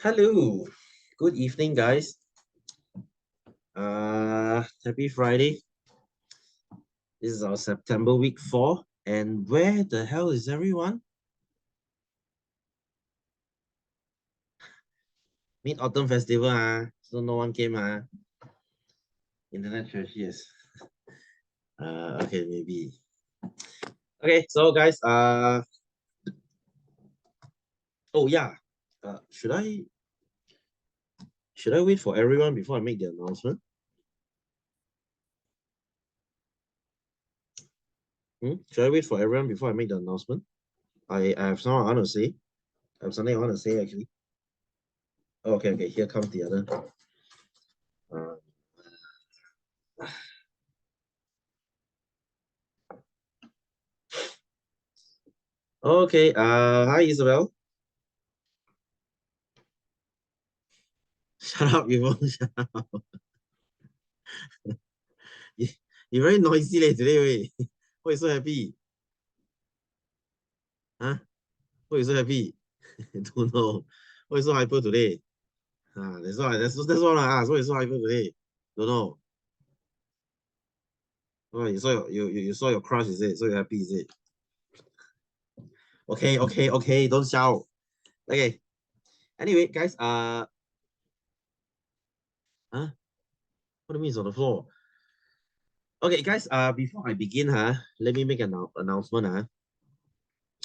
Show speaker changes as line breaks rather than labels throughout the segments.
Hello, good evening, guys. Happy Friday. This is our September week 4. And where the hell is everyone? Mid-Autumn Festival, so no one came. Internet church, yes. Okay, maybe. Okay, so guys, oh yeah. Should I wait for everyone before I make the announcement? Should I wait for everyone before I make the announcement? I have something I want to say. I have something I want to say actually. Okay, here comes the other. Uh, okay, hi Isabel. Shut up, you won't shut up. You, you're very noisy today, wait. Why you so happy? Huh? Why you so happy? Don't know. Why you so hyper today? That's all I ask. Why you so hyper today? Don't know. Oh, you saw your crush, is it? So you're happy, is it? Okay. Don't shout. Okay. Anyway, guys, huh? What do you mean it's on the floor? Okay, guys, before I begin, let me make an announcement,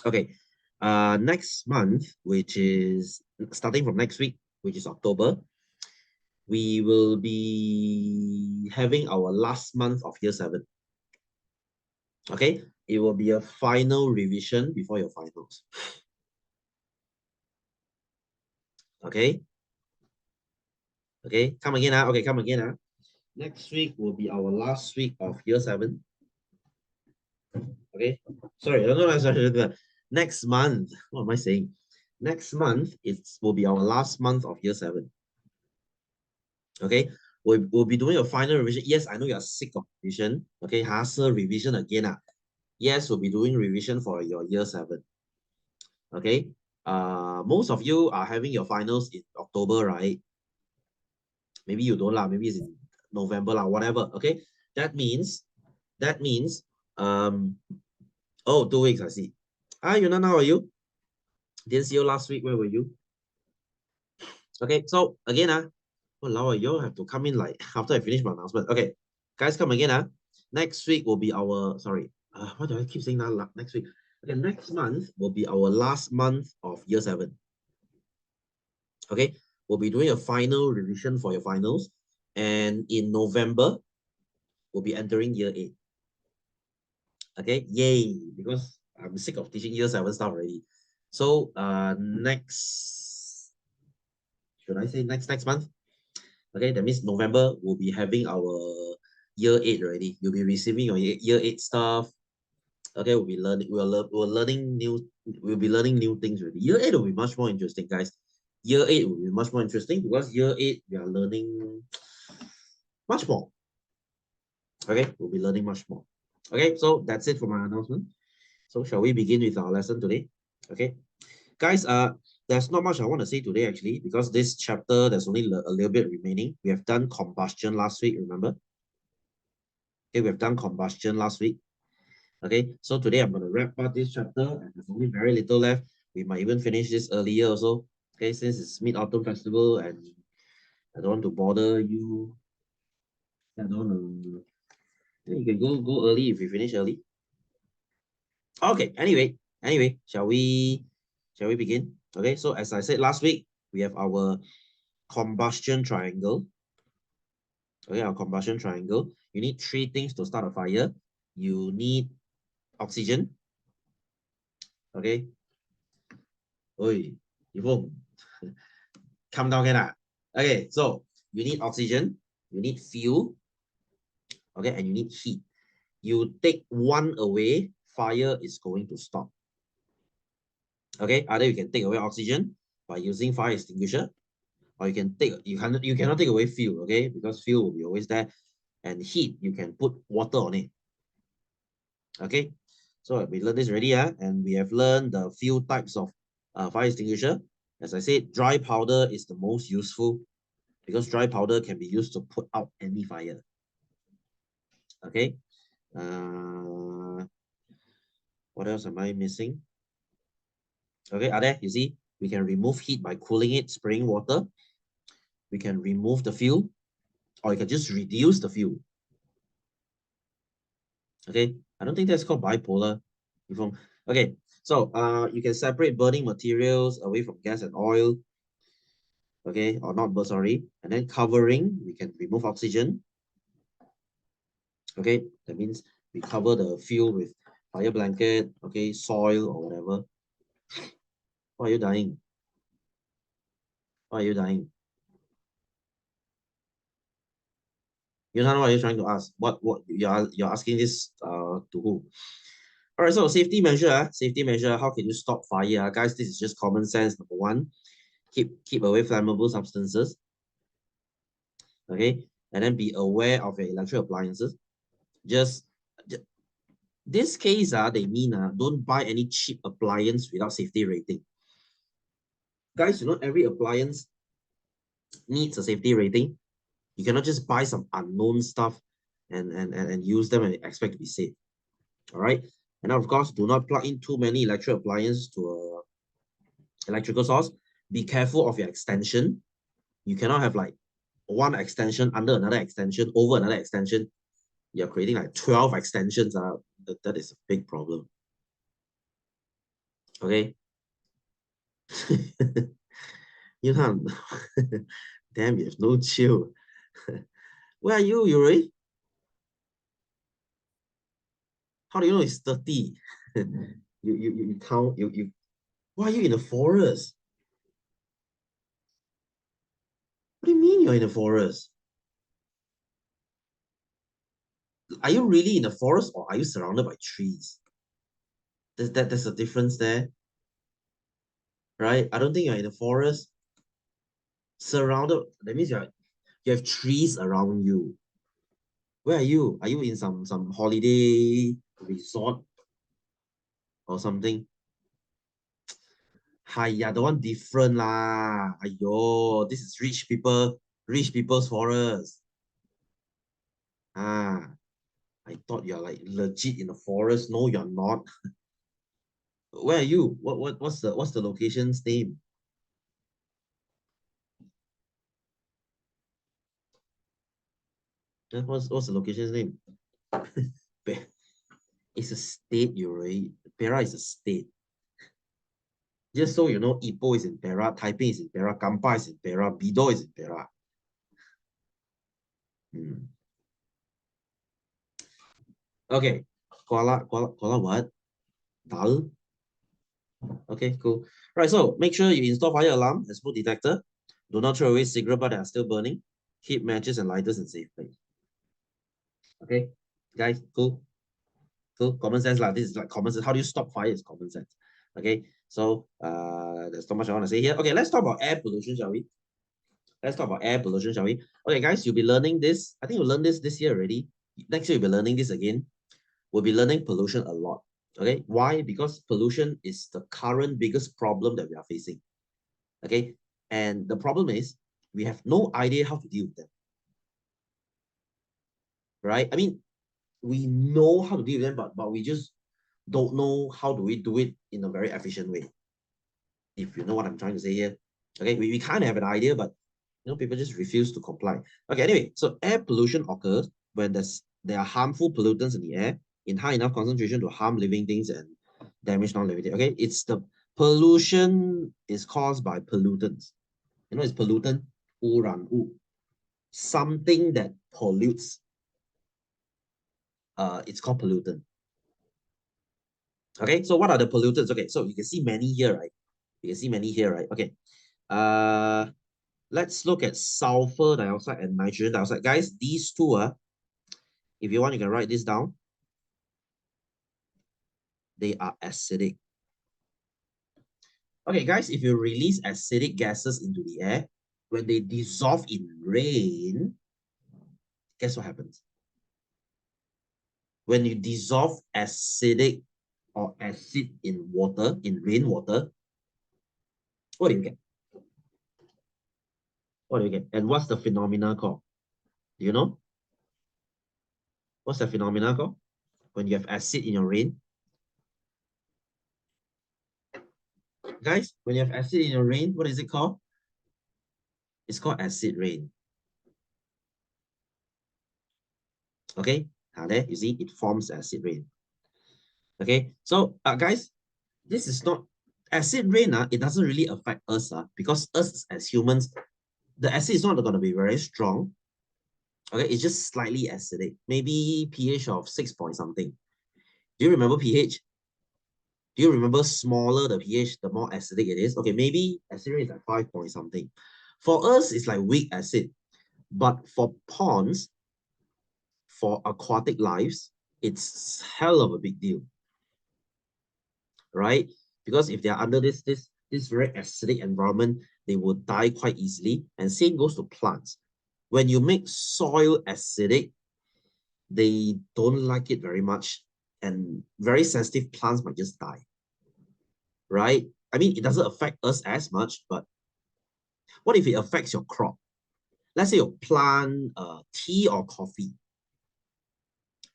Okay, next month, which is starting from next week, which is October, we will be having our last month of year 7. Okay, it will be a final revision before your finals. Okay, come again, okay, come again, Next week will be our last week of year 7. Okay, sorry, sorry. Next month, what am I saying? Next month, it will be our last month of year 7. Okay, we'll be doing a final revision. Yes, I know you're sick of revision. Okay, hassle revision again. Yes, we'll be doing revision for your year 7. Okay, most of you are having your finals in October, right? Maybe you don't lah. Maybe it's in November lah. Whatever. Okay, that means um oh, 2 weeks. I see. Yunnan, how are you? Didn't see you last week. Where were you? Okay, so again, walao, you all have to come in like after I finish my announcement. Okay, guys, come again. Next week will be our, sorry, why do I keep saying that next week? Okay, next month will be our last month of year 7. Okay, we'll be doing a final revision for your finals. And in November, we'll be entering year 8. Okay, yay, because I'm sick of teaching year 7 stuff already. So should I say next month? Okay, that means November we'll be having our year 8 already. You'll be receiving your year 8 stuff. Okay, we'll be learning. We'll be learning new things already. Year 8 will be much more interesting, guys. Year 8 will be much more interesting because year 8 we are learning much more. Okay, we'll be learning much more. Okay, so that's it for my announcement. So shall we begin with our lesson today? Okay, guys, there's not much I want to say today actually, because this chapter there's only a little bit remaining. We have done combustion last week, remember? Okay, we've done combustion last week. Okay, so today I'm going to wrap up this chapter and there's only very little left. We might even finish this earlier also. Okay, since it's Mid-Autumn Festival and I don't want to bother you. I don't want to. You can go early if you finish early. Okay, anyway, shall we begin? Okay, so as I said last week, we have our combustion triangle. Okay, our combustion triangle. You need 3 things to start a fire. You need oxygen. Okay. Oi, Yvonne, calm down, can. Okay, so you need oxygen, you need fuel, okay, and you need heat. You take one away, fire is going to stop. Okay, either you can take away oxygen by using fire extinguisher, or you cannot take away fuel, okay, because fuel will be always there, and heat you can put water on it. Okay, so we learned this already, and we have learned the few types of fire extinguisher. As I said, dry powder is the most useful because dry powder can be used to put out any fire. Okay. What else am I missing? Okay, are there? You see, we can remove heat by cooling it, spraying water. We can remove the fuel, or you can just reduce the fuel. Okay, I don't think that's called bipolar. Okay, so you can separate burning materials away from gas and oil. Okay, or not, but sorry. And then covering, we can remove oxygen. Okay, that means we cover the fuel with fire blanket, okay, soil or whatever. Why are you dying? Why are you dying? You know what you're trying to ask? What you're asking this to who? All right, so safety measure, safety measure. How can you stop fire, guys? This is just common sense. Number one, keep away flammable substances. Okay, and then be aware of your electrical appliances. Just this case, they mean don't buy any cheap appliance without safety rating. Guys, you know every appliance needs a safety rating. You cannot just buy some unknown stuff and use them and expect to be safe. All right. And of course, do not plug in too many electrical appliances to a electrical source. Be careful of your extension. You cannot have like one extension under another extension over another extension. You're creating like 12 extensions. That is a big problem. Okay. You know, damn, you have no chill. Where are you, Yuri? How do you know it's 30? You count, why are you in the forest? What do you mean you're in the forest? Are you really in the forest or are you surrounded by trees? There's a difference there, right? I don't think you're in the forest. Surrounded, that means you have trees around you. Where are you? Are you in some holiday resort or something? Hiya, the one different lah. Ayo, this is rich people's forest. Ah, I thought you're like legit in the forest. No, you're not. Where are you? What's the location's name? What's the location's name? It's a state, you right? Perak is a state. Just so you know, Ipoh is in Perak, Taipei is in Perak, Kampar is in Perak, Bido is in Perak. Okay. Koala what? Dal? Okay, cool. Right, so make sure you install fire alarm and smoke detector. Do not throw away cigarette butts that are still burning. Keep matches and lighters in safe place. Okay, guys, cool. Cool. Common sense lah. This is like common sense. How do you stop fire? It's common sense. Okay, so there's not much I want to say here. Okay, let's talk about air pollution, shall we? Let's talk about air pollution, shall we? Okay, guys, you'll be learning this. I think you'll learn this year already. Next year, you'll be learning this again. We'll be learning pollution a lot. Okay, why? Because pollution is the current biggest problem that we are facing. Okay, and the problem is we have no idea how to deal with them. Right? I mean, we know how to deal with them, but we just don't know how do we do it in a very efficient way. If you know what I'm trying to say here. Okay, we kind of have an idea, but people just refuse to comply. Okay, anyway, so air pollution occurs when there are harmful pollutants in the air in high enough concentration to harm living things and damage non-living things. Okay, it's the pollution is caused by pollutants. It's pollutant, 污染物, something that pollutes. It's called pollutant. Okay, so what are the pollutants? Okay, so you can see many here, right? You can see many here, right? Okay. Let's look at sulfur dioxide and nitrogen dioxide. Guys, these two if you want, you can write this down. They are acidic. Okay, guys, if you release acidic gases into the air, when they dissolve in rain, guess what happens? When you dissolve acidic or acid in water, in rainwater, What do you get? What do you get? And what's the phenomena called? Do you know? What's the phenomena called? When you have acid in your rain? Guys, when you have acid in your rain, what is it called? It's called acid rain. Okay, there you see it forms acid rain. Okay, so guys, this is not acid rain. It doesn't really affect us because us as humans, the acid is not going to be very strong. Okay, it's just slightly acidic, maybe pH of 6 point something. Do you remember pH? Do you remember smaller the pH, the more acidic it is? Okay, maybe acid rain is like 5 point something. For us, it's like weak acid. But for ponds, for aquatic lives, it's hell of a big deal, right? Because if they're under this very acidic environment, they will die quite easily. And same goes to plants. When you make soil acidic, they don't like it very much, and very sensitive plants might just die, right? I mean, it doesn't affect us as much, but what if it affects your crop? Let's say you plant tea or coffee,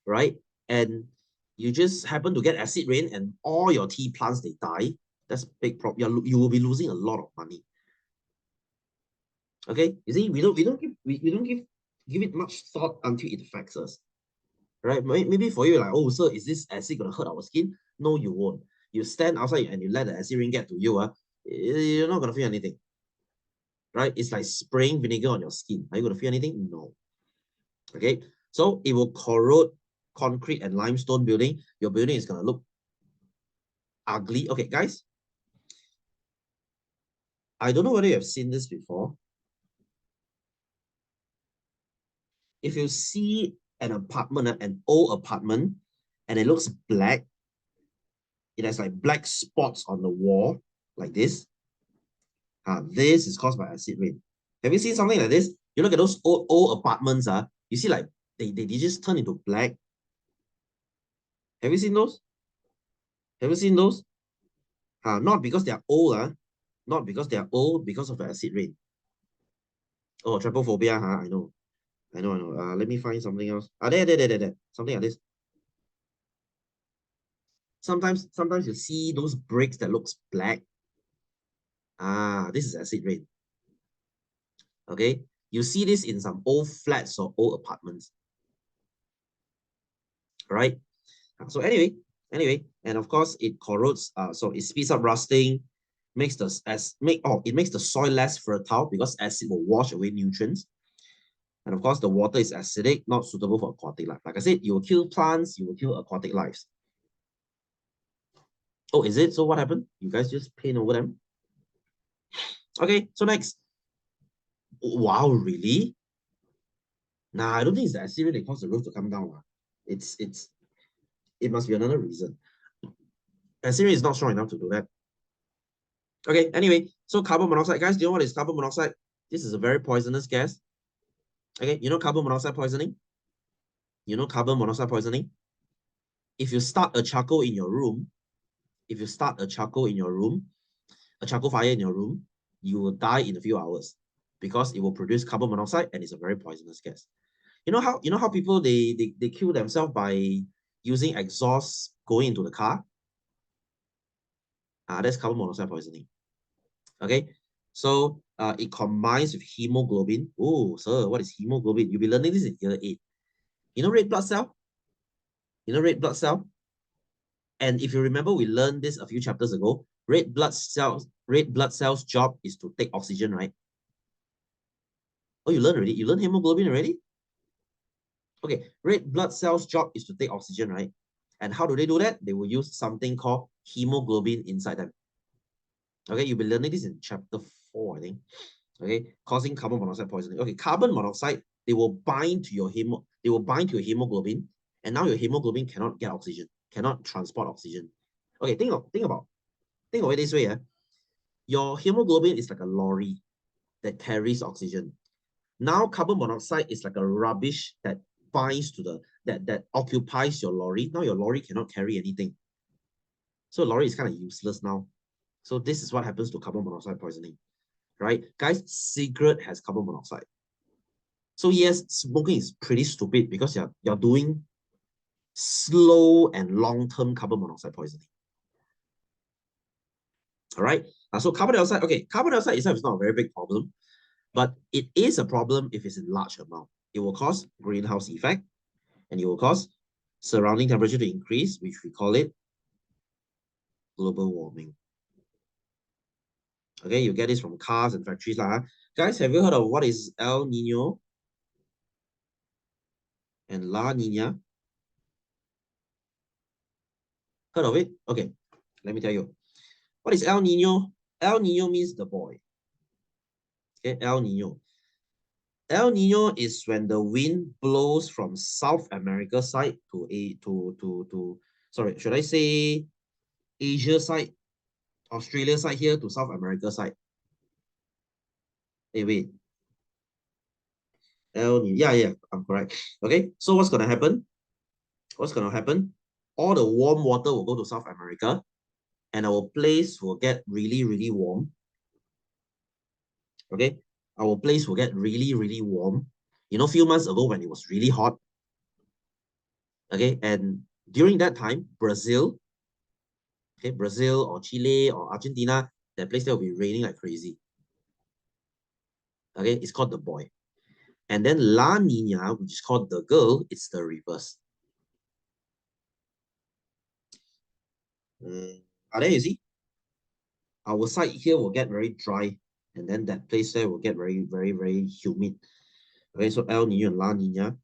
right? And you just happen to get acid rain and all your tea plants, they die. That's big problem. You will be losing a lot of money. Okay, you see, we don't give it much thought until it affects us, right? Maybe for you, like, oh, sir, is this acid gonna hurt our skin? No, you won't. You stand outside and you let the acid rain get to you, you're not gonna feel anything, right? It's like spraying vinegar on your skin. Are you gonna feel anything? No. Okay, so it will corrode concrete and limestone building. Your building is gonna look ugly. Okay, guys, I don't know whether you have seen this before. If you see an apartment, an old apartment, and it looks black, it has like black spots on the wall, like this. This is caused by acid rain. Have you seen something like this? You look at those old apartments, you see like they just turn into black. Have you seen those? Have you seen those? Not because they are old, not because they are old, because of the acid rain. Oh, trypophobia, I know. I know. Let me find something else. There. Something like this. Sometimes you see those bricks that looks black. This is acid rain. Okay, you see this in some old flats or old apartments. Right. So anyway, and of course it corrodes. So it speeds up rusting, makes it makes the soil less fertile because acid will wash away nutrients. And of course, the water is acidic, not suitable for aquatic life. Like I said, you will kill plants, you will kill aquatic lives. Oh, is it? So what happened? You guys just paint over them? Okay, so next. Wow, really? Nah, I don't think it's the acid rain that caused the roof to come down. It must be another reason. Acid rain is not strong enough to do that. Okay, anyway, so carbon monoxide, guys, do you know what is carbon monoxide? This is a very poisonous gas. Okay, you know carbon monoxide poisoning? You know carbon monoxide poisoning? If you start a charcoal in your room, a charcoal fire in your room, you will die in a few hours because it will produce carbon monoxide and it's a very poisonous gas. You know how people they kill themselves by using exhaust going into the car? That's carbon monoxide poisoning. Okay, so it combines with hemoglobin. Oh, sir, what is hemoglobin? You'll be learning this in year 8. You know red blood cell? You know red blood cell? And if you remember, we learned this a few chapters ago. Red blood cells' job is to take oxygen, right? Oh, you learned already? You learned hemoglobin already? Okay, red blood cells' job is to take oxygen, right? And how do they do that? They will use something called hemoglobin inside them. Okay, you'll be learning this in chapter 4, I think. Okay, causing carbon monoxide poisoning. Okay, carbon monoxide, they will bind to your hemoglobin, and now your hemoglobin cannot get oxygen, cannot transport oxygen. Okay, think of it this way. Your hemoglobin is like a lorry that carries oxygen. Now carbon monoxide is like a rubbish that binds to that occupies your lorry. Now your lorry cannot carry anything. So lorry is kind of useless now. So this is what happens to carbon monoxide poisoning, right? Guys, cigarette has carbon monoxide. So yes, smoking is pretty stupid because you're doing slow and long-term carbon monoxide poisoning. All right. So carbon dioxide, okay, carbon dioxide itself is not a very big problem, but it is a problem if it's in large amount. It will cause greenhouse effect, and it will cause surrounding temperature to increase, which we call it global warming. Okay, you get this from cars and factories. Guys, have you heard of what is El Nino and La Nina? Heard of it? Okay, let me tell you. What is El Nino? El Nino means the boy. Okay, El Nino. El Nino is when the wind blows from South America side to sorry, should I say Asia side, Australia side here to South America side. Hey, wait. El Nino. Yeah, I'm correct. Okay, so what's gonna happen? What's gonna happen? All the warm water will go to South America, and our place will get really, really warm. Okay, our place will get really, really warm. You know, a few months ago when it was really hot. Okay, and during that time, Brazil, okay, Brazil or Chile or Argentina, that place there will be raining like crazy. Okay, it's called the boy. And then La Nina, which is called the girl, it's the reverse. There you see? Our side here will get very dry, and then that place there will get very, very, very humid. Okay, so El Nino and La Nina.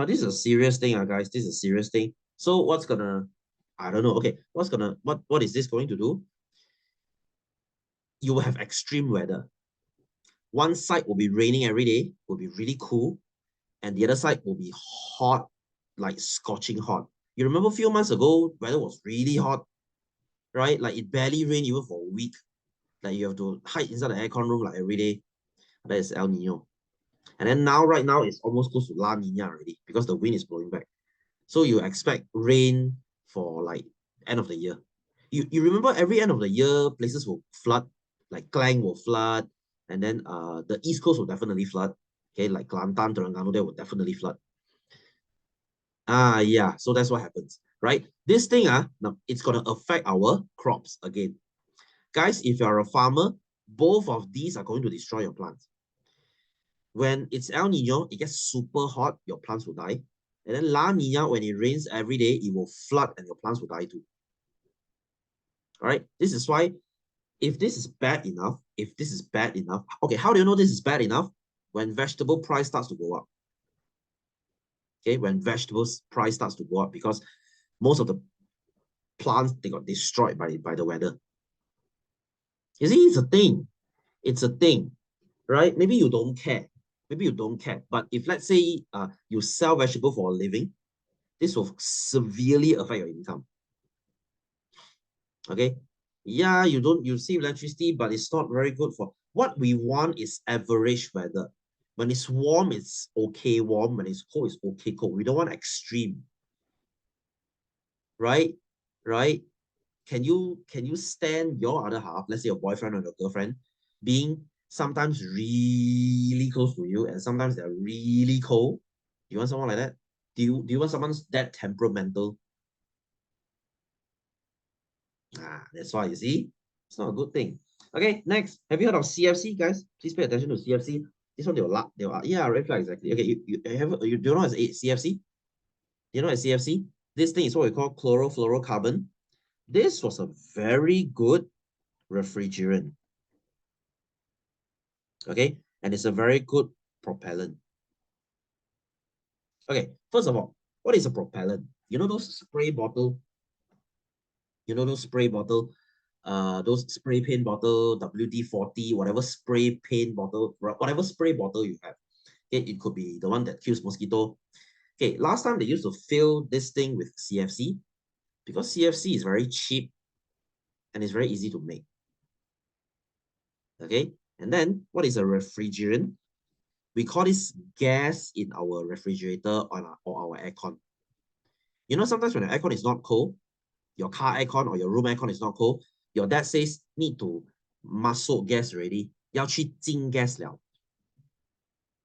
This is a serious thing, guys. This is a serious thing. So what's gonna, I don't know. Okay, what is this going to do? You will have extreme weather. One side will be raining every day, will be really cool, and the other side will be hot, like scorching hot. You remember a few months ago, weather was really hot, right? Like it barely rained even for a week. Like you have to hide inside the aircon room like every day. That is El Nino. And then now, right now, it's almost close to La Nina already because the wind is blowing back. So you expect rain for like end of the year. You remember every end of the year, places will flood, like Klang will flood, and then the East Coast will definitely flood. Okay, like Kelantan, Terengganu, they will definitely flood. Yeah, so that's what happens, right? This thing, now it's gonna affect our crops again. Guys, if you're a farmer, both of these are going to destroy your plants. When it's El Nino, it gets super hot, your plants will die. And then La Nina, when it rains every day, it will flood and your plants will die too. All right, this is why if this is bad enough, okay, how do you know this is bad enough? When vegetable price starts to go up. Okay, when vegetables price starts to go up because most of the plants, they got destroyed by the weather. You see, it's a thing. It's a thing, right? Maybe you don't care. Maybe you don't care. But if let's say you sell vegetable for a living, this will severely affect your income. Okay. Yeah, you save electricity, but it's not very good for what we want is average weather. When it's warm, it's okay warm. When it's cold, it's okay cold. We don't want extreme. Right? Right? Can you stand your other half, let's say your boyfriend or your girlfriend, being sometimes really close to you and sometimes they're really cold? Do you want someone like that? Do you want someone that temperamental? That's why you see, it's not a good thing. Okay, next. Have you heard of CFC, guys? Please pay attention to CFC. This one yeah, red flag exactly. Okay, you do you know what is CFC? You know what is CFC? This thing is what we call chlorofluorocarbon. This was a very good refrigerant. Okay, and it's a very good propellant. Okay, first of all, what is a propellant? You know those spray bottle? You know those spray bottle? Those spray paint bottle, WD-40, whatever spray paint bottle, whatever spray bottle you have. Okay, it could be the one that kills mosquito. Okay, last time they used to fill this thing with CFC because CFC is very cheap and it's very easy to make. Okay, and then what is a refrigerant? We call this gas in our refrigerator or our aircon. You know, sometimes when the aircon is not cold, your car aircon or your room aircon is not cold, your dad says need to muscle gas already, 要去进 gas 了.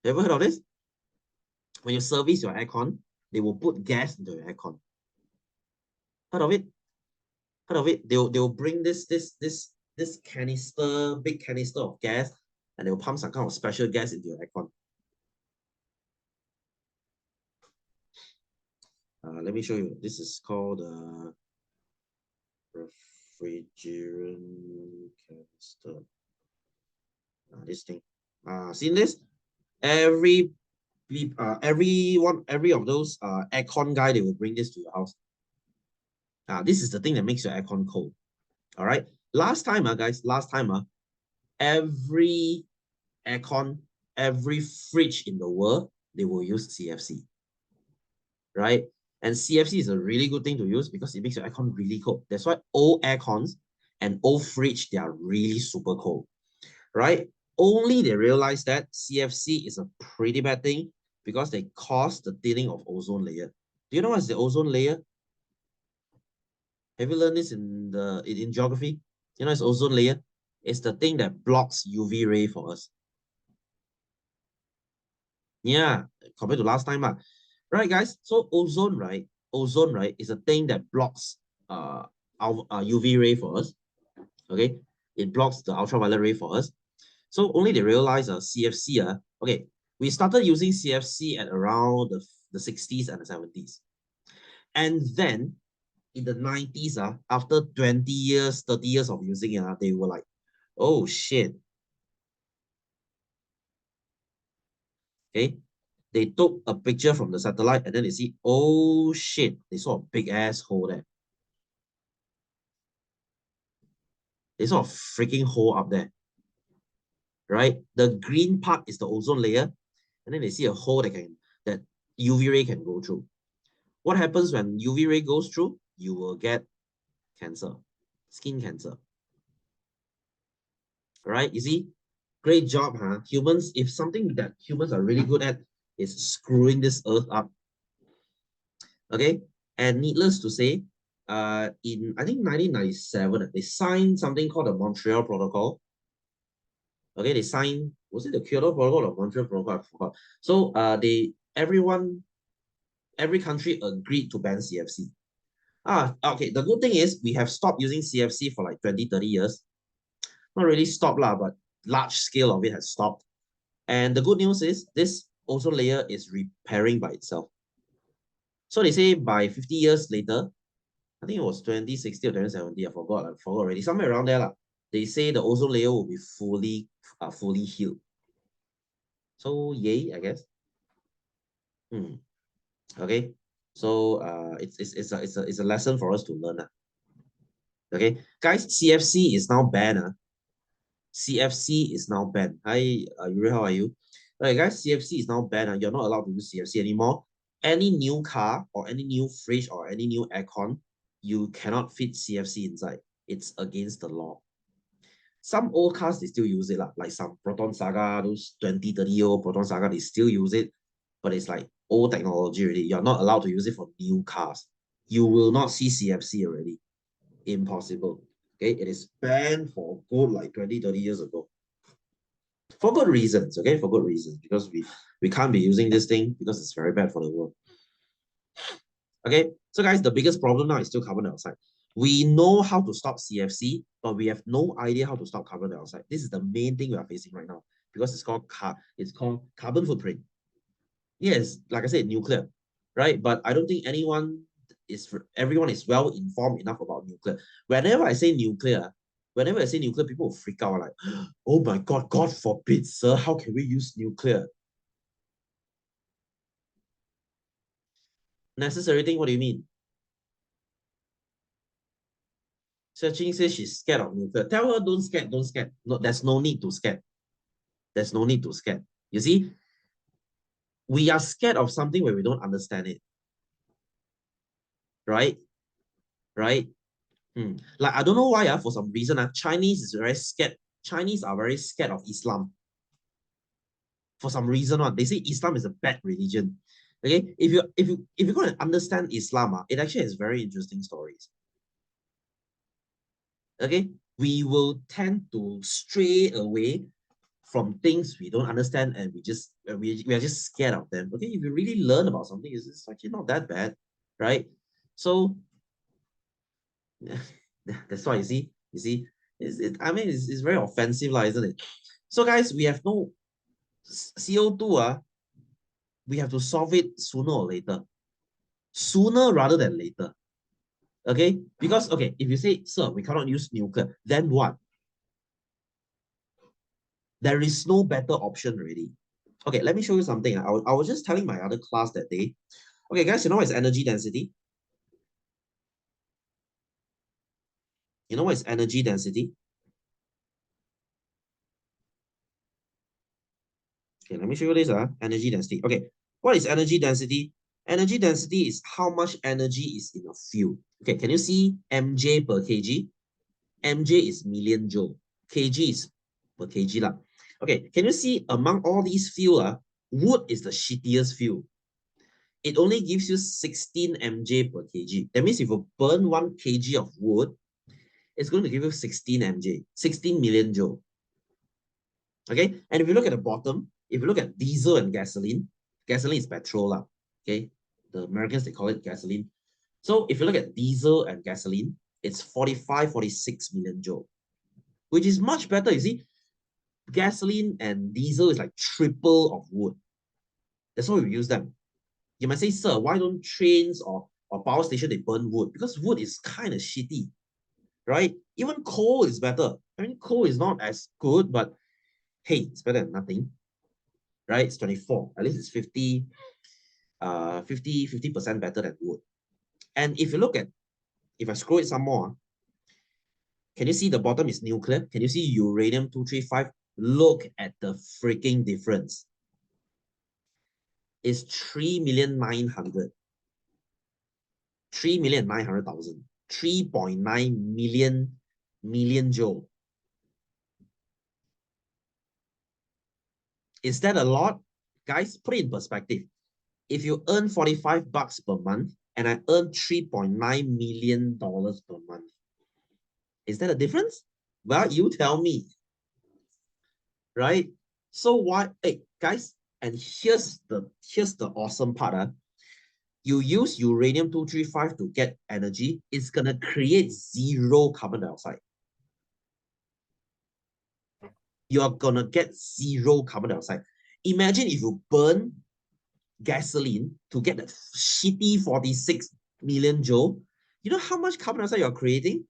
You ever heard of this? When you service your aircon, they will put gas into your aircon. Heard of it? Heard of it? They'll bring this canister, big canister of gas, and they'll pump some kind of special gas into your aircon. Let me show you. This is called refrigerant canister. This thing. Seen this? Every of those aircon guy, they will bring this to your house. This is the thing that makes your aircon cold. All right. Last time, guys, every aircon, every fridge in the world, they will use CFC. Right? And CFC is a really good thing to use because it makes your aircon really cold. That's why old aircons and old fridge, they are really super cold. Right? Only they realize that CFC is a pretty bad thing because they cause the thinning of ozone layer. Do you know what's the ozone layer? Have you learned this in geography? You know, it's ozone layer. It's the thing that blocks UV ray for us. Yeah, compared to last time. Right, guys? So ozone, right? Ozone, right, is a thing that blocks our UV ray for us. Okay, it blocks the ultraviolet ray for us. So only they realize CFC. Okay, we started using CFC at around the 60s and the 70s. And then in the 90s, after 20 years, 30 years of using it, they were like, oh shit. Okay, they took a picture from the satellite and then they see, oh shit, they saw a big ass hole there. They saw a freaking hole up there. Right? The green part is the ozone layer, and then they see a hole that UV ray can go through. What happens when UV ray goes through? You will get cancer, skin cancer. Right? You see, great job, huh? Humans, if something that humans are really good at is screwing this earth up. Okay, and needless to say, in I think 1997, they signed something called the Montreal Protocol. Okay, they signed, was it the Kyoto Protocol or Montreal Protocol? I forgot. So every country agreed to ban CFC. Okay, the good thing is we have stopped using CFC for like 20, 30 years. Not really stopped, but large scale of it has stopped. And the good news is this ozone layer is repairing by itself. So they say by 50 years later, I think it was 2060 or 2070, I forgot already, somewhere around there. They say the ozone layer will be fully healed. So yay, I guess. Okay, so it's a lesson for us to learn. Okay, guys, CFC is now banned. CFC is now banned. Hi, Yuri, how are you? All right, guys, CFC is now banned. You're not allowed to use CFC anymore. Any new car or any new fridge or any new aircon, you cannot fit CFC inside. It's against the law. Some old cars, they still use it, like some Proton Saga, those 20, 30-year-old Proton Saga, they still use it, but it's like old technology already. You're not allowed to use it for new cars. You will not see CFC already. Impossible. Okay, it is banned for good like 20, 30 years ago. For good reasons, okay, for good reasons, because we can't be using this thing because it's very bad for the world. Okay, so guys, the biggest problem now is still carbon dioxide. We know how to stop CFC, but we have no idea how to stop carbon dioxide. This is the main thing we are facing right now because it's called carbon footprint. Yes, like I said, nuclear, right? But I don't think everyone is well informed enough about nuclear. Whenever I say nuclear, people will freak out like, oh my God, God forbid, sir, how can we use nuclear? Necessary thing, what do you mean? Searching says she's scared of nuclear. Tell her don't scare, don't scare. No, there's no need to scare. There's no need to scare. You see, we are scared of something when we don't understand it. Right? Right? Like, I don't know why, for some reason, Chinese is very scared. Chinese are very scared of Islam. For some reason, they say Islam is a bad religion. Okay, if you're going to understand Islam, it actually has very interesting stories. Okay, we will tend to stray away from things we don't understand, and we are just scared of them. Okay, if you really learn about something, it's actually not that bad, right? So that's why I mean, it's very offensive, isn't it? So guys, we have no CO2, we have to solve it sooner or later, sooner rather than later. Okay, because okay, if you say, sir, we cannot use nuclear, then what? There is no better option already. Okay, let me show you something. I was just telling my other class that day. Okay, guys, you know what is energy density? You know what is energy density? Okay, let me show you this. Energy density. Okay, what is energy density? Energy density is how much energy is in a field. Okay, can you see mj per kg? mj is million joule. Kg is per kg lah. Okay, can you see among all these fuel, wood is the shittiest fuel. It only gives you 16 mj per kg. That means if you burn 1 kg of wood, it's going to give you 16 mj, 16 million joule. Okay, and if you look at the bottom, if you look at diesel and gasoline, gasoline is petrol. Okay, the Americans, they call it gasoline. So if you look at diesel and gasoline, it's 45, 46 million joule, which is much better. You see, gasoline and diesel is like triple of wood. That's why we use them. You might say, sir, why don't trains or power station, they burn wood? Because wood is kind of shitty, right? Even coal is better. I mean, coal is not as good, but hey, it's better than nothing, right? It's 24. At least it's 50% better than wood. And if you look at, if I scroll it some more, can you see the bottom is nuclear? Can you see uranium-235? Look at the freaking difference. It's 3,900,000. 3,900,000. 3.9 million joule. Is that a lot? Guys, put it in perspective. If you earn $45 per month and I earn $3.9 million per month, is that a difference? Well, you tell me, right? So why, hey guys, and here's the awesome part. You use uranium-235 to get energy, it's gonna create 0 carbon dioxide. You're gonna get 0 carbon dioxide. Imagine if you burn gasoline to get that shitty 46 million joule. You know how much carbon dioxide you're creating?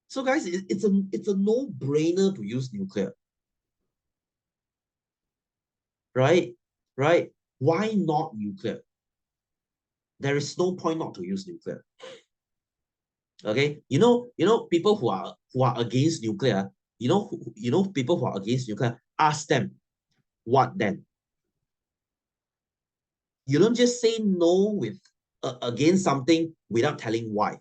So guys, it's a no-brainer to use nuclear. Right? Right? Why not nuclear? There is no point not to use nuclear. Okay, you know people who are against nuclear, you know people who are against nuclear, ask them, what then? You don't just say no with against something without telling why.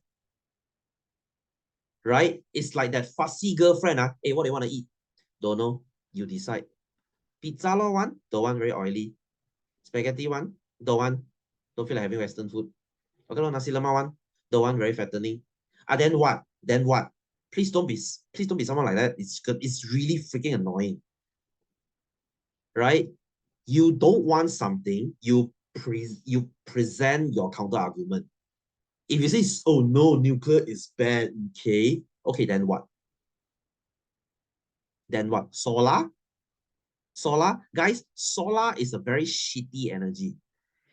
Right? It's like that fussy girlfriend. Hey, what do you want to eat? Don't know. You decide. Pizza lo one, don't want very oily. Spaghetti one, don't want. Don't feel like having Western food. Okay, nasi lemak one, don't want very fattening. Then what? Then what? Please don't be someone like that. It's really freaking annoying. Right? You don't want something, you present your counter argument. If you say, oh no, nuclear is bad, okay, then what? Then what? Solar? Solar? Guys, solar is a very shitty energy.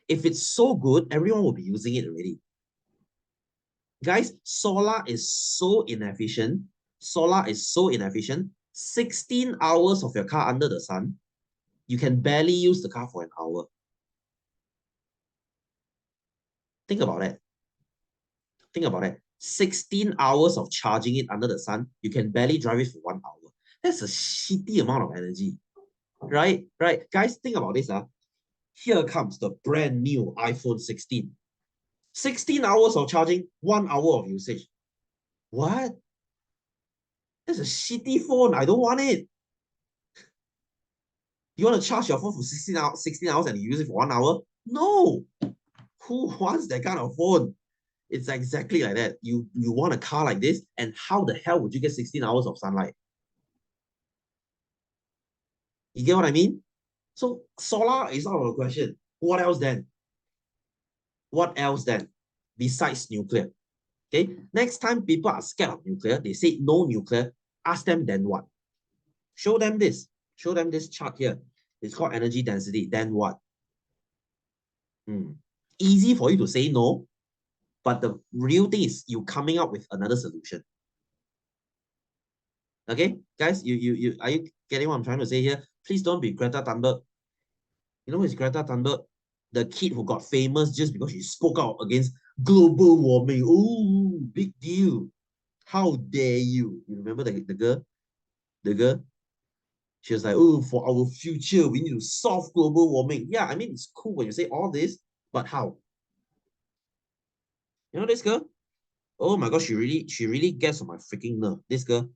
If it's so good, everyone will be using it already. Guys, solar is so inefficient. Solar is so inefficient. 16 hours of your car under the sun, you can barely use the car for an hour. Think about that. Think about it. 16 hours of charging it under the sun, you can barely drive it for 1 hour. That's a shitty amount of energy. Right? Right. Guys, think about this. Here comes the brand new iPhone 16. 16 hours of charging, 1 hour of usage. What? That's a shitty phone. I don't want it. You want to charge your phone for 16 hours and you use it for 1 hour? No. Who wants that kind of phone? It's exactly like that. You want a car like this, and how the hell would you get 16 hours of sunlight? You get what I mean? So solar is out of the question. What else then? What else then? Besides nuclear. Okay. Next time people are scared of nuclear, they say no nuclear. Ask them then what? Show them this. Show them this chart here. It's called energy density. Then what? Easy for you to say no, but the real thing is you coming up with another solution. Okay, guys, you are you getting what I'm trying to say here? Please don't be Greta Thunberg. You know who is Greta Thunberg? The kid who got famous just because she spoke out against global warming. Oh, big deal. How dare you? You remember the girl? The girl? She was like, oh, for our future, we need to solve global warming. Yeah, I mean, it's cool when you say all this, but how? You know this girl? Oh my gosh, she really gets on my freaking nerve. This girl,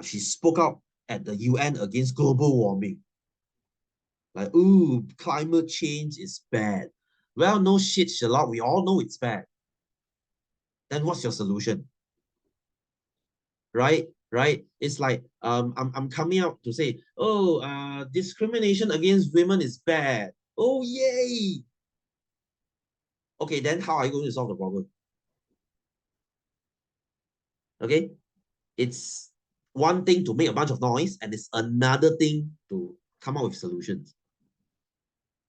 she spoke out at the UN against global warming. Like, ooh, climate change is bad. Well, no shit, Sherlock. We all know it's bad. Then what's your solution? Right? Right? It's like I'm coming out to say, oh, discrimination against women is bad. Oh yay. Okay, then how are you going to solve the problem? Okay, it's one thing to make a bunch of noise, and it's another thing to come up with solutions.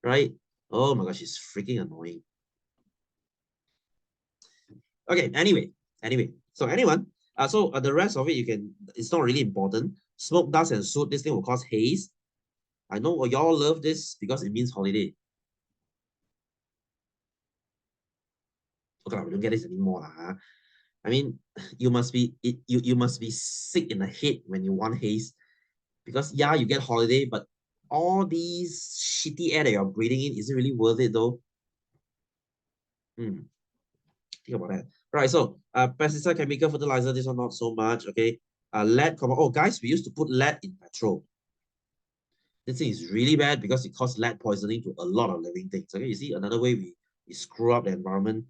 Right? Oh my gosh, it's freaking annoying. Okay, anyway. So anyone, the rest of it you can, it's not really important. Smoke, dust, and soot, this thing will cause haze. I know y'all love this because it means holiday. Okay, we don't get this anymore. Huh? I mean, you must be sick in the head when you want haze. Because yeah, you get holiday, but all these shitty air that you're breathing in, is it really worth it though? Think about that. Right, so pesticide, chemical, fertilizer, this one not so much. Okay. Lead, oh guys, we used to put lead in petrol. This thing is really bad because it causes lead poisoning to a lot of living things. Okay, you see another way we screw up the environment.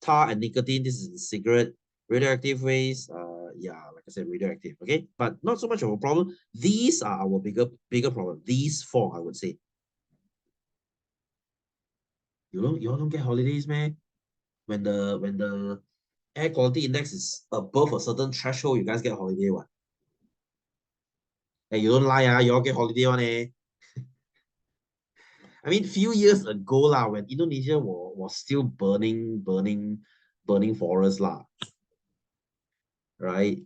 Tar and nicotine, this is in cigarette. Radioactive waste, yeah, like I said, radioactive. Okay, but not so much of a problem. These are our bigger problem. These four, I would say. You all don't get holidays, man. When the air quality index is above a certain threshold, you guys get holiday one. Hey, you don't lie, you all get holiday one, eh? I mean, few years ago lah, when Indonesia was still burning forests lah, right?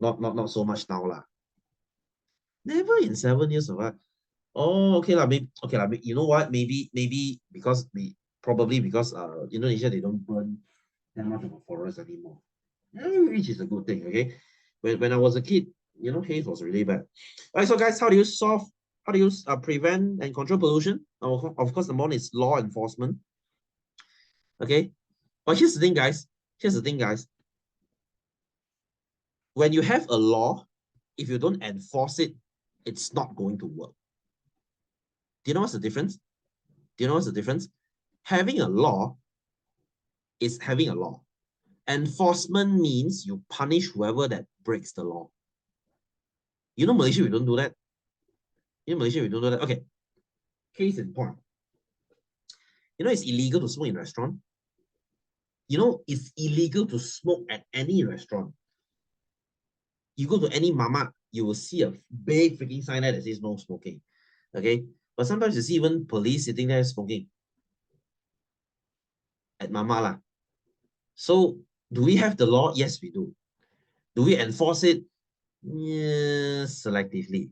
Not so much now lah. Never in 7 years of what? Oh, okay lah. Maybe okay lah. You know what? Maybe because probably because Indonesia they don't burn that much of a forest anymore, which is a good thing. Okay, when I was a kid, haze was really bad. All right, so guys, how do you solve? How do you prevent and control pollution? Of course, the one is law enforcement. Okay, but here's the thing, guys. Here's the thing, guys. When you have a law, if you don't enforce it, it's not going to work. Do you know what's the difference? Do you know what's the difference? Having a law is having a law. Enforcement means you punish whoever that breaks the law. Malaysia, we don't do that. Malaysia, we don't do that. Okay. Case in point. It's illegal to smoke in a restaurant. It's illegal to smoke at any restaurant. You go to any mama, you will see a big freaking sign there that says no smoking. Okay. But sometimes you see even police sitting there smoking at mama lah. So do we have the law? Yes, we do. Do we enforce it? Yes, selectively.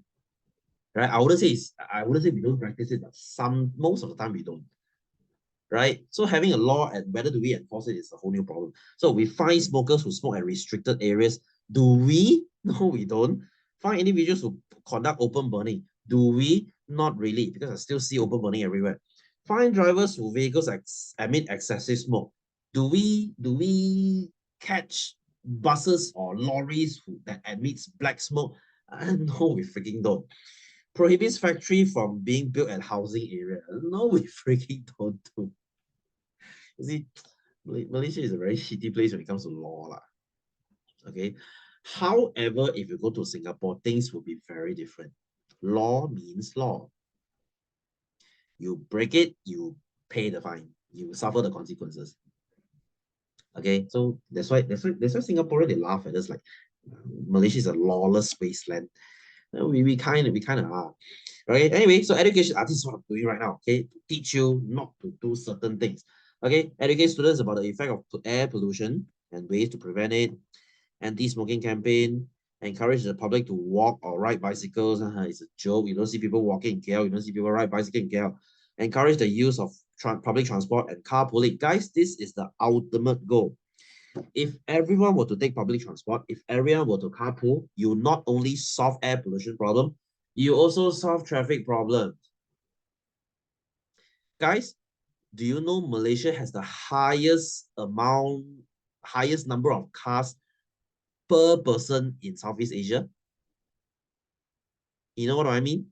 Right? I wouldn't say we don't practice it, but most of the time we don't. Right? So having a law and whether do we enforce it is a whole new problem. So we find smokers who smoke at restricted areas. Do we? No, we don't. Find individuals who conduct open burning. Do we? Not really, because I still see open burning everywhere. Find drivers whose vehicles emit excessive smoke. Do we catch buses or lorries that emits black smoke? No, we freaking don't. Prohibits factory from being built at housing area. No, we freaking don't do. You see, Malaysia is a very shitty place when it comes to law, lah. Okay. However, if you go to Singapore, things will be very different. Law means law. You break it, you pay the fine. You suffer the consequences. Okay, so that's why Singaporean they laugh at us like Malaysia is a lawless wasteland. We kind of are. Right. Anyway, so education, this is what I'm doing right now. Okay, to teach you not to do certain things. Okay, educate students about the effect of air pollution and ways to prevent it. Anti-smoking campaign. Encourage the public to walk or ride bicycles. It's a joke. You don't see people walking in KL. You don't see people ride bicycle in KL. Encourage the use of public transport and carpooling. Guys, this is the ultimate goal. If everyone were to take public transport, if everyone were to carpool, you not only solve air pollution problem, you also solve traffic problems. Guys, do you know Malaysia has the highest number of cars per person in Southeast Asia? You know what I mean?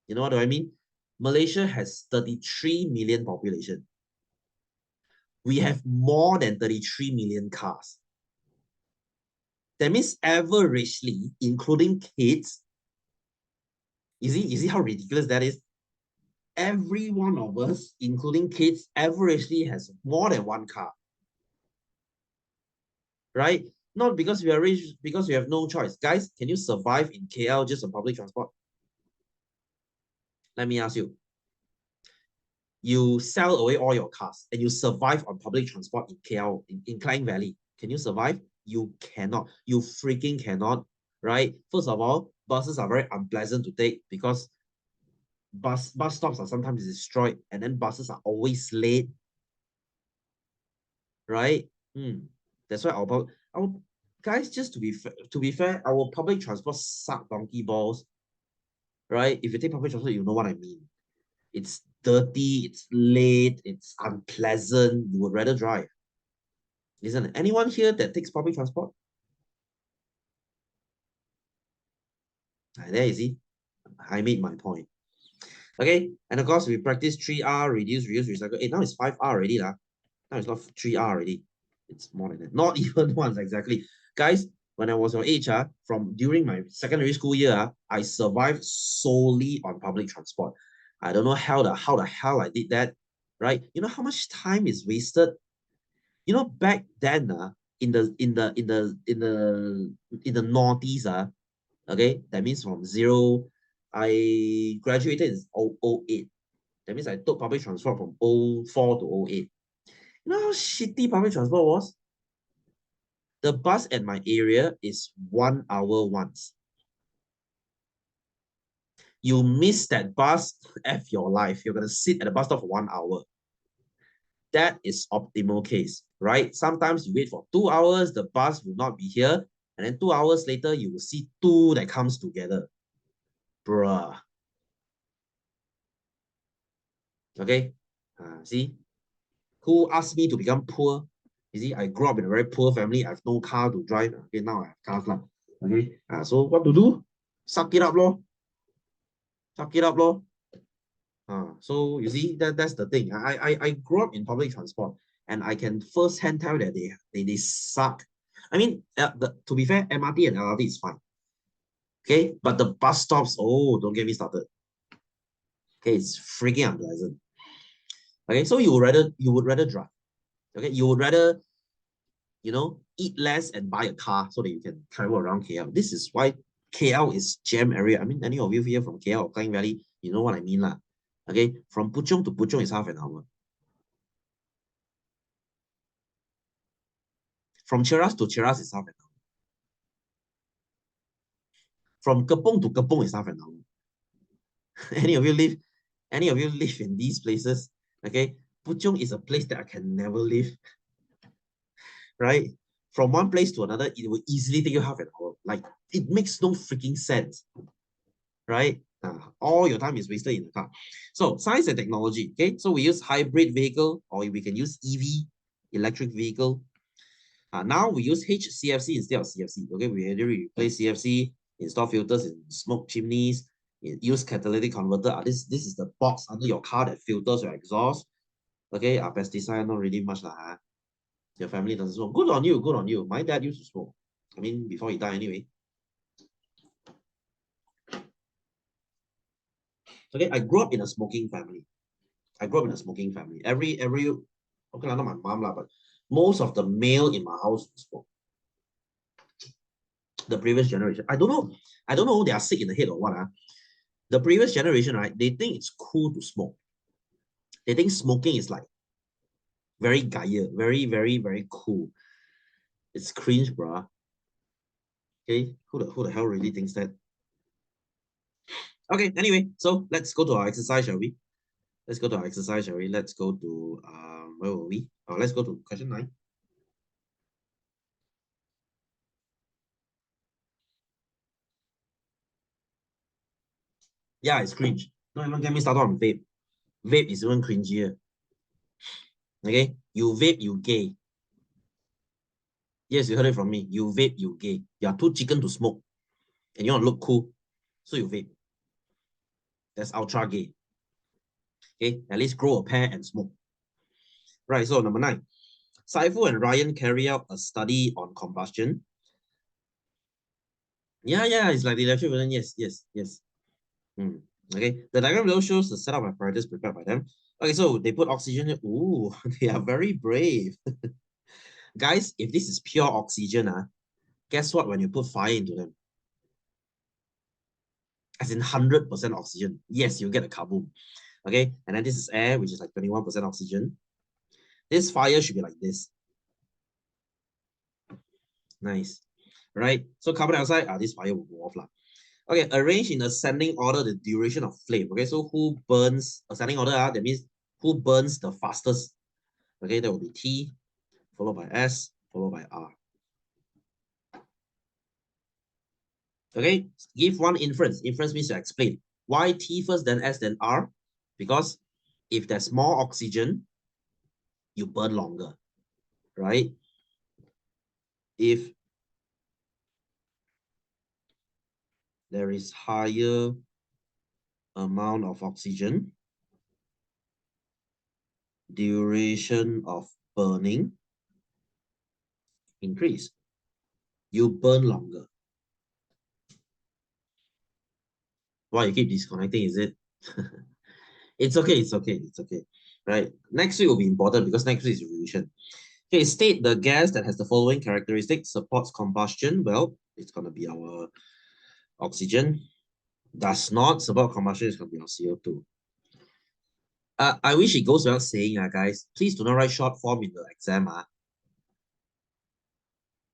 You know what I mean? Malaysia has 33 million population. We have more than 33 million cars. That means averagely, including kids, you see how ridiculous that is? Every one of us, including kids, averagely has more than one car. Right? Not because we are rich, because we have no choice. Guys, can you survive in KL just on public transport? Let me ask you. You sell away all your cars and you survive on public transport in KL, in Klang Valley. Can you survive? You cannot. You freaking cannot. Right? First of all, buses are very unpleasant to take because bus stops are sometimes destroyed and then buses are always late. Right? That's why our guys, just to be fair, our public transport suck donkey balls. Right? If you take public transport, you know what I mean. It's dirty, it's late, it's unpleasant. You would rather drive. Isn't it? Anyone here that takes public transport? There you see, I made my point. Okay, and of course we practice 3R, reduce, reuse, recycle. Now it's 5R already lah. Now it's not 3R already. It's more than that. Not even once exactly. Guys, when I was your age, from during my secondary school year, I survived solely on public transport. I don't know how the hell I did that. Right? You know how much time is wasted? You know, back then, in the noughties, okay, that means from zero, I graduated in 08. That means I took public transport from 04 to 08. You know how shitty public transport was? The bus at my area is 1 hour once. You miss that bus, F your life. You're going to sit at the bus stop for 1 hour. That is optimal case, right? Sometimes you wait for 2 hours, the bus will not be here, and then 2 hours later, you will see two that comes together. Bruh. Okay? See? Who asked me to become poor? You see, I grew up in a very poor family. I have no car to drive. Okay, now I have cars now. Okay? So what to do? Suck it up, lor. Suck it up, lor. So you see, that's the thing. I grew up in public transport, and I can firsthand tell that they suck. I mean, to be fair, MRT and LRT is fine. Okay, but the bus stops, oh, don't get me started. Okay, it's freaking unpleasant. Okay, so you would rather drive. Okay, you would rather, eat less and buy a car so that you can travel around KL. This is why KL is jam area. I mean, any of you here from KL or Klang Valley, you know what I mean lah. Okay, from Puchong to Puchong is half an hour. From Cheras to Cheras is half an hour. From Kepong to Kepong is half an hour. Any of you live in these places? Okay, Puchong is a place that I can never live. Right? From one place to another, it will easily take you half an hour. Like, it makes no freaking sense. Right? All your time is wasted in the car. So, science and technology. Okay, so we use hybrid vehicle, or we can use EV, electric vehicle. Now we use HCFC instead of CFC. Okay, we already replace CFC, install filters in smoke chimneys, use catalytic converter. This is the box under your car that filters your exhaust. Okay, pesticide not really much lah. Your family doesn't smoke. Good on you, good on you. My dad used to smoke. I mean, before he died anyway. Okay, I grew up in a smoking family. Every okay, not my mom lah, but most of the male in my house smoke. The previous generation, I don't know, they are sick in the head or what. The previous generation, right? They think it's cool to smoke. They think smoking is like very gaya, very cool. It's cringe, bruh. Okay, who the hell really thinks that? Okay, anyway, so let's go to our exercise, shall we? Let's go to our exercise, shall we? Let's go to where were we? Oh, let's go to question 9. Yeah, it's cringe. Don't even get me started on vape. Vape is even cringier. Okay, you vape, you gay. Yes, you heard it from me. You vape, you gay. You are too chicken to smoke, and you want to look cool, so you vape. That's ultra gay. Okay, at least grow a pair and smoke. Right. So number 9, Saifu and Ryan carry out a study on combustion. Yeah, it's like the electric version. Yes. Okay, the diagram below shows the setup apparatus prepared by them. Okay, so they put oxygen. Ooh, they are very brave. Guys, if this is pure oxygen, guess what? When you put fire into them, as in 100% oxygen, yes, you get a kaboom. Okay, and then this is air, which is like 21% oxygen. This fire should be like this. Nice, right? So carbon dioxide, this fire will go off lah. Okay, arrange in ascending order the duration of flame. Okay, so who burns ascending order? That means who burns the fastest. Okay, that will be T, followed by S, followed by R. Okay, give one inference. Inference means to explain. Why T first, then S, then R? Because if there's more oxygen, you burn longer, right? If there is higher amount of oxygen, duration of burning increase. You burn longer. Why you keep disconnecting, is it? It's okay. Right. Next week will be important because next week is revision. Okay, state the gas that has the following characteristics: supports combustion. Well, it's gonna be our oxygen. Does not support combustion, it's gonna be our CO2. I wish it goes without saying, guys, please do not write short form in the exam.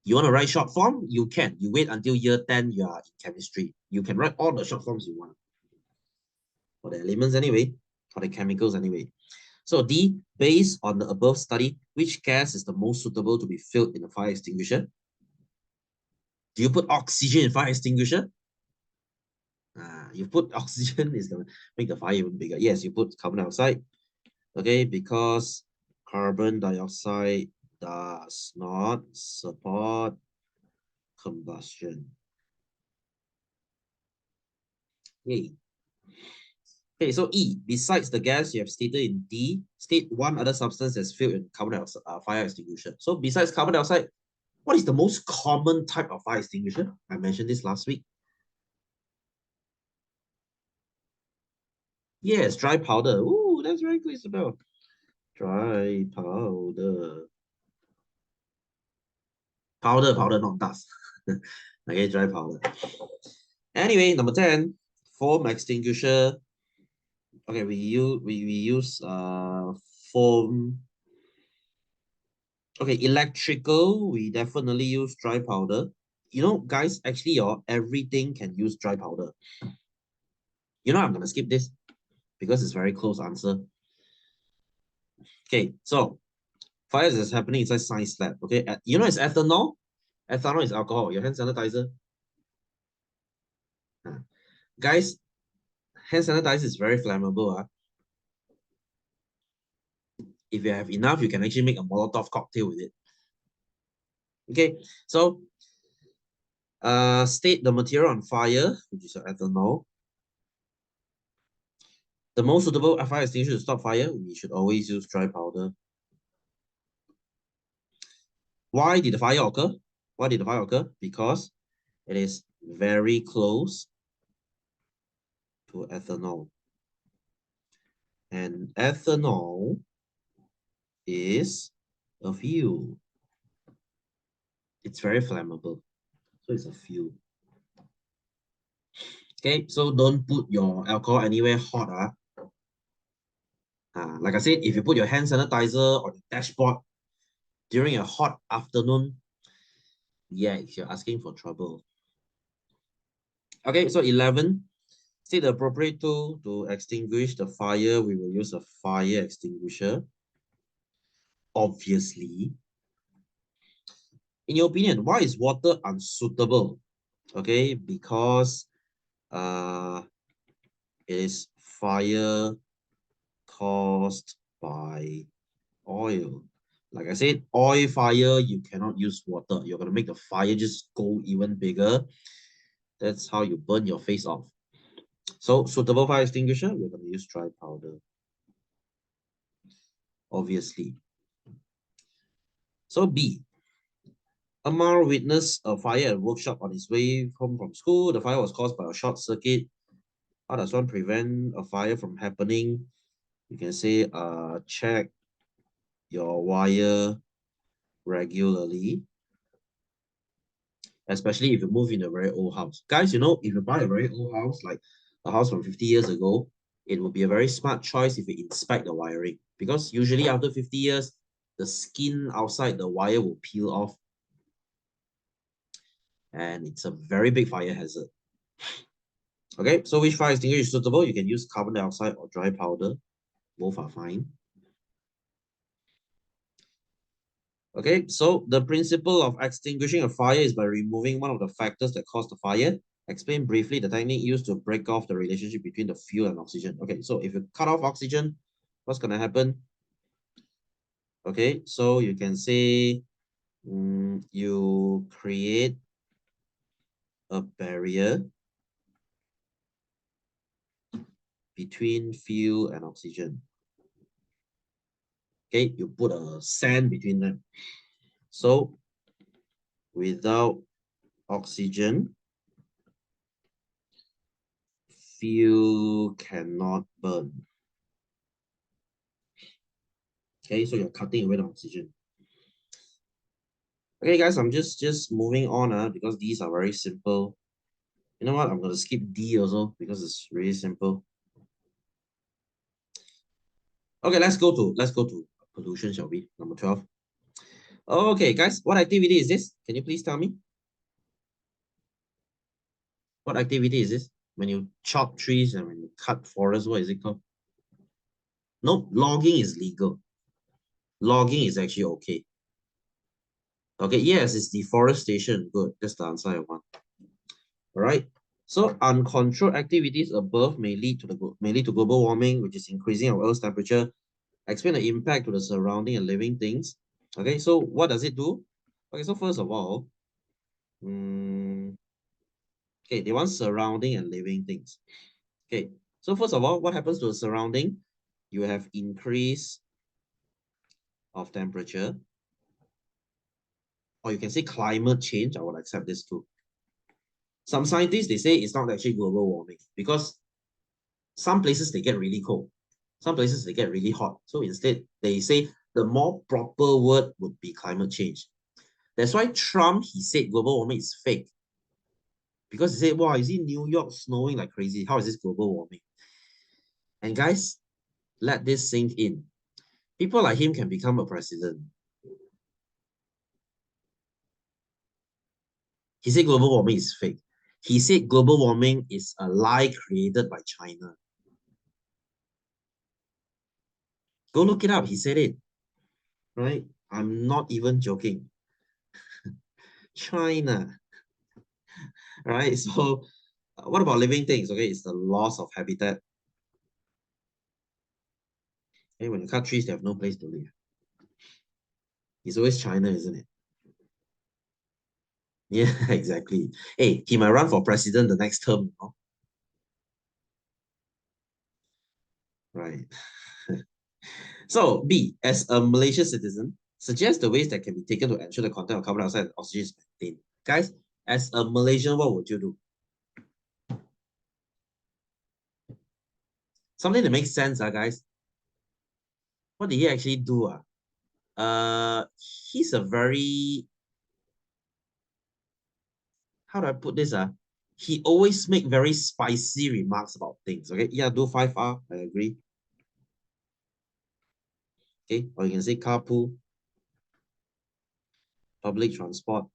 You want to write short form? You can. You wait until year 10, you are in chemistry. You can write all the short forms you want. For the elements anyway, for the chemicals anyway. So D, based on the above study, which gas is the most suitable to be filled in a fire extinguisher? Do you put oxygen in fire extinguisher? You put oxygen is going to make the fire even bigger. Yes, you put carbon dioxide. Okay, because carbon dioxide does not support combustion. Okay. Okay, so E, besides the gas you have stated in D, state one other substance that's filled in carbon dioxide fire extinguisher. So besides carbon dioxide, what is the most common type of fire extinguisher? I mentioned this last week. Yes, dry powder. Ooh, that's very good, Isabel. Dry powder. Powder, not dust. Okay, dry powder. Anyway, number 10, foam extinguisher. Okay, we use foam. Okay, electrical, we definitely use dry powder. You know, guys, actually, everything can use dry powder. You know, I'm gonna skip this because it's very close answer. Okay, so fires is happening inside science lab. Okay, you know it's ethanol. Ethanol is alcohol. Your hand sanitizer. Guys, hand sanitizer is very flammable. If you have enough, you can actually make a Molotov cocktail with it. Okay, so state the material on fire, which is ethanol. The most suitable fire extinguisher to stop fire, we should always use dry powder. Why did the fire occur? Why did the fire occur? Because it is very close to ethanol. And ethanol is a fuel. It's very flammable. So it's a fuel. Okay, so don't put your alcohol anywhere hot. Like I said, if you put your hand sanitizer on the dashboard during a hot afternoon, yeah, you're asking for trouble. Okay, so 11, state the appropriate tool to extinguish the fire. We will use a fire extinguisher. Obviously. In your opinion, why is water unsuitable? Okay, because it is fire caused by oil. Like I said, oil fire, you cannot use water. You're going to make the fire just go even bigger. That's how you burn your face off. So, suitable fire extinguisher, we're going to use dry powder. Obviously. So, B. Amar witnessed a fire at a workshop on his way home from school. The fire was caused by a short circuit. How does one prevent a fire from happening? You can say, check your wire regularly, especially if you move in a very old house. Guys, you know, if you buy a very old house, like a house from 50 years ago, it would be a very smart choice if you inspect the wiring, because usually after 50 years, the skin outside the wire will peel off, and it's a very big fire hazard. Okay, so which fire extinguisher is suitable? You can use carbon dioxide or dry powder. Both are fine. Okay, so the principle of extinguishing a fire is by removing one of the factors that cause the fire. Explain briefly the technique used to break off the relationship between the fuel and oxygen. Okay, so if you cut off oxygen, what's going to happen? Okay, so you can say you create a barrier between fuel and oxygen. Okay, you put a sand between them. So without oxygen, fuel cannot burn. Okay, so you're cutting away the oxygen. Okay, guys, I'm just moving on because these are very simple. You know what? I'm gonna skip D also because it's really simple. Okay, let's go to pollution, shall we? Number 12. Okay, guys, what activity is this? Can you please tell me? What activity is this? When you chop trees and when you cut forests, what is it called? No, logging is legal. Logging is actually okay. Okay, yes, it's deforestation. Good. That's the answer I want. All right. So uncontrolled activities above may lead to global warming, which is increasing our Earth's temperature. Explain the impact to the surrounding and living things. Okay, so what does it do? Okay, so first of all, okay, they want surrounding and living things. Okay, so first of all, what happens to the surrounding? You have increase of temperature, or you can say climate change. I will accept this too. Some scientists, they say it's not actually global warming because some places they get really cold. Some places they get really hot. So instead, they say the more proper word would be climate change. That's why Trump, he said global warming is fake. Because he said, wow, is it New York snowing like crazy? How is this global warming? And guys, let this sink in. People like him can become a president. He said global warming is fake. He said global warming is a lie created by China. Go look it up. He said it. Right? I'm not even joking. China. Right? So, what about living things? Okay, it's the loss of habitat. Okay, when you cut trees, they have no place to live. It's always China, isn't it? Yeah, exactly. Hey, he might run for president the next term, you know? Right. So, B, as a Malaysia citizen, Suggest the ways that can be taken to ensure the content of carbon dioxide and oxygen is maintained. Guys, as a Malaysian, what would you do? Something that makes sense, guys. What did he actually do? He's a very, how do I put this? He always make very spicy remarks about things. Okay, yeah, do 5R. I agree. Okay, or you can say carpool, public transport.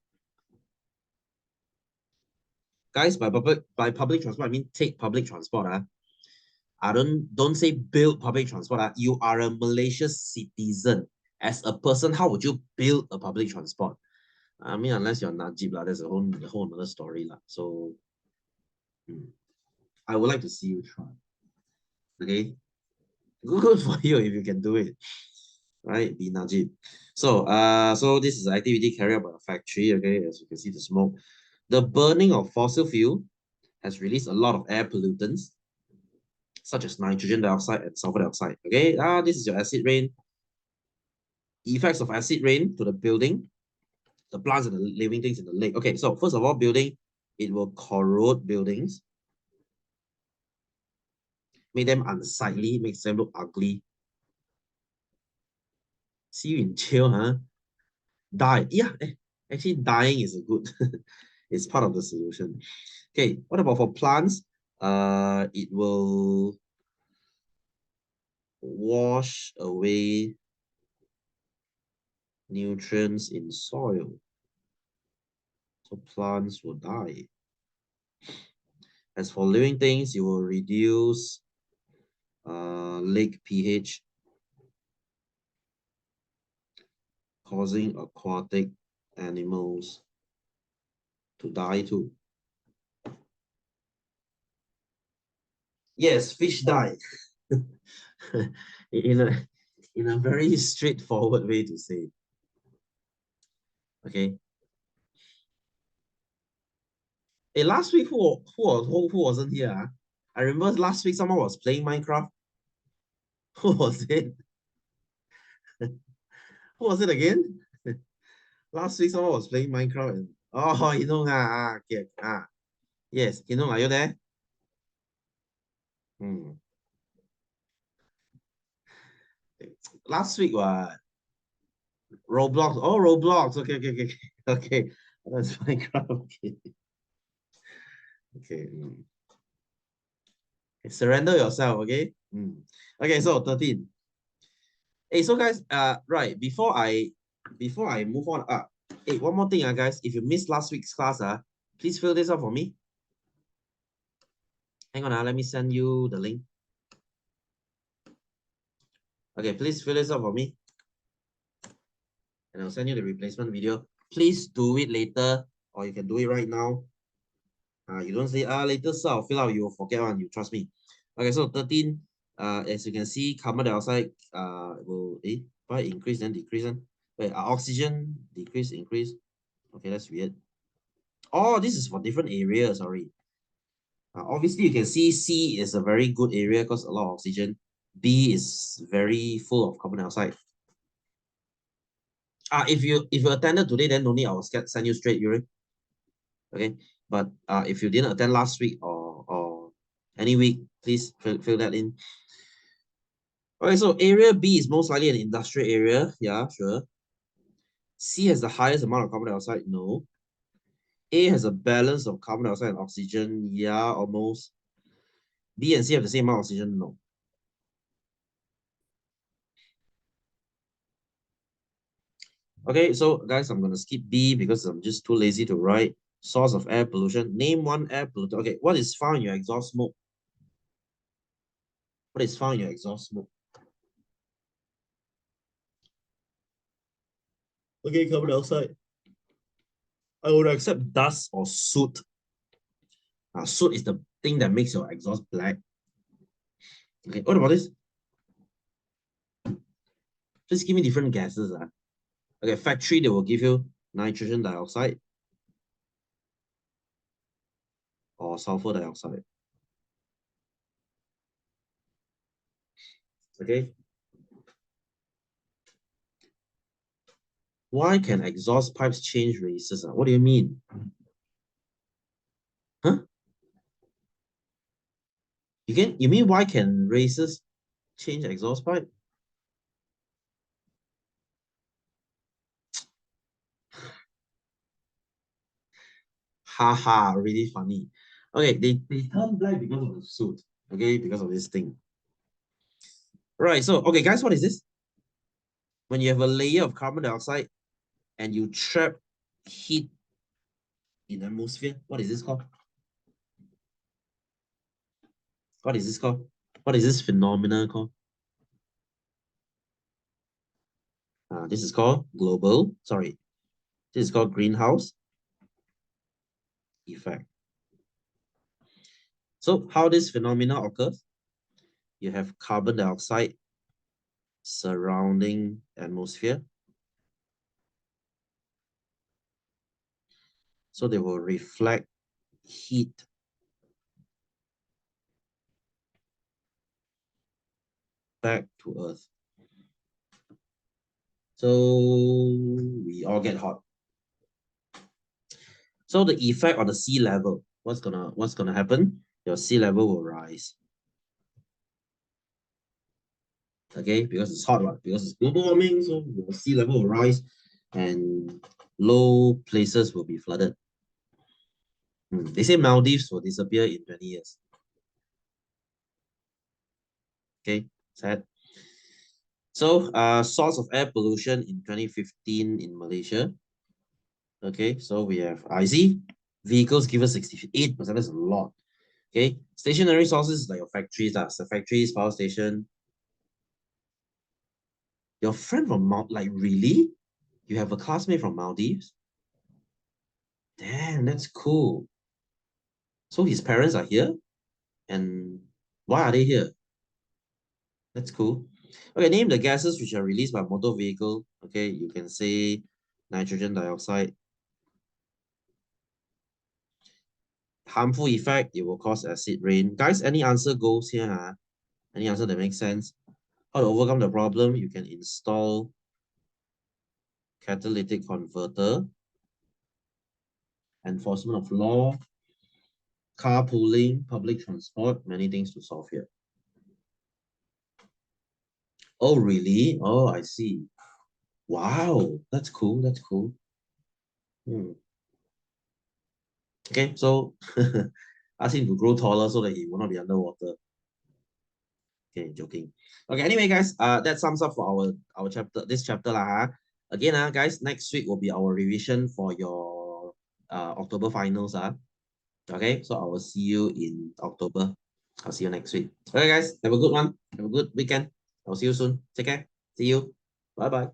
Guys, by public transport, I mean take public transport. I don't say build public transport. You are a Malaysia citizen. As a person, how would you build a public transport? I mean, unless you're Najib, that's a whole another story. So I would like to see you try. Okay. Good for you if you can do it. Right? Be Najib. So this is the activity carried out by a factory. Okay, as you can see the smoke. The burning of fossil fuel has released a lot of air pollutants, such as nitrogen dioxide and sulfur dioxide. Okay, this is your acid rain. Effects of acid rain to the building, the plants and the living things in the lake. Okay, so first of all, building, it will corrode buildings, make them unsightly, makes them look ugly. See you in jail, huh? Die. Yeah, actually dying is a good, it's part of the solution. Okay, what about for plants? It will wash away nutrients in soil. So plants will die. As for living things, you will reduce lake pH, causing aquatic animals to die too. Yes, fish die. in a very straightforward way to say. Okay. Hey, last week who wasn't here? I remember last week someone was playing Minecraft. Who was it? Who was it again? Last week someone was playing Minecraft and you know okay, yes, you know, are you there? Hmm. Last week Roblox. Oh, Roblox. Okay. Okay. That's Minecraft. Okay. Okay. Surrender yourself, okay? Okay, so 13. Hey, so guys, right, before I move on, hey, one more thing, guys. If you missed last week's class, please fill this up for me. Hang on, let me send you the link. Okay, please fill this up for me. And I'll send you the replacement video. Please do it later, or you can do it right now. You don't say, later, so I'll fill out, you will forget one, you trust me. Okay, so 13, as you can see, carbon dioxide will increase then decrease. Wait, oxygen decrease, increase. Okay, that's weird. Oh, this is for different areas, sorry. Obviously, you can see C is a very good area because a lot of oxygen. B is very full of carbon dioxide. If you attended today, then no need, I will send you straight, Yuri. Okay, but if you didn't attend last week or any week, please fill that in. Okay, so area B is most likely an industrial area. Yeah, sure. C has the highest amount of carbon dioxide. No. A has a balance of carbon dioxide and oxygen. Yeah, almost. B and C have the same amount of oxygen. No. Okay, so guys, I'm gonna skip B because I'm just too lazy to write. Source of air pollution. Name one air pollutant. Okay, what is found in your exhaust smoke? What is found in your exhaust smoke? Okay, carbon dioxide. I would accept dust or soot. Soot is the thing that makes your exhaust black. Okay, what about this? Just give me different gases. Okay, factory, they will give you nitrogen dioxide or sulfur dioxide. Okay. Why can exhaust pipes change races? What do you mean? Huh? You mean why can races change exhaust pipe? Haha, really funny. Okay, they turn black because of the suit. Okay, because of this thing. Right, so okay, guys, what is this? When you have a layer of carbon dioxide and you trap heat in the atmosphere, what is this called? What is this called? What is this phenomenon called? This is called this is called greenhouse effect. So how this phenomena occurs? You have carbon dioxide surrounding atmosphere. So they will reflect heat back to Earth. So we all get hot. So the effect on the sea level, what's gonna happen? Your sea level will rise. Okay, because it's hot, right? Because it's global warming, so your sea level will rise and low places will be flooded. They say Maldives will disappear in 20 years. Okay, sad. So, source of air pollution in 2015 in Malaysia. Okay, so we have IC. Vehicles give us 68%. That's a lot. Okay, stationary sources like your factories, the factories, power station. Your friend from like really? You have a classmate from Maldives? Damn, that's cool. So his parents are here? And why are they here? That's cool. Okay, name the gases which are released by motor vehicle. Okay, you can say nitrogen dioxide. Harmful effect, it will cause acid rain. Guys, any answer goes here. Huh? Any answer that makes sense? How to overcome the problem? You can install catalytic converter, enforcement of law, carpooling, public transport, many things to solve here. Oh, really? Oh, I see. Wow, that's cool. That's cool. Hmm. Okay, so ask him to grow taller so that he will not be underwater. Okay, joking. Okay, anyway, guys, that sums up for our chapter, this chapter lah. Huh? Again, guys, next week will be our revision for your October finals. Okay, so I will see you in October. I'll see you next week. Okay, guys, have a good one. Have a good weekend. I'll see you soon. Take care. See you. Bye bye.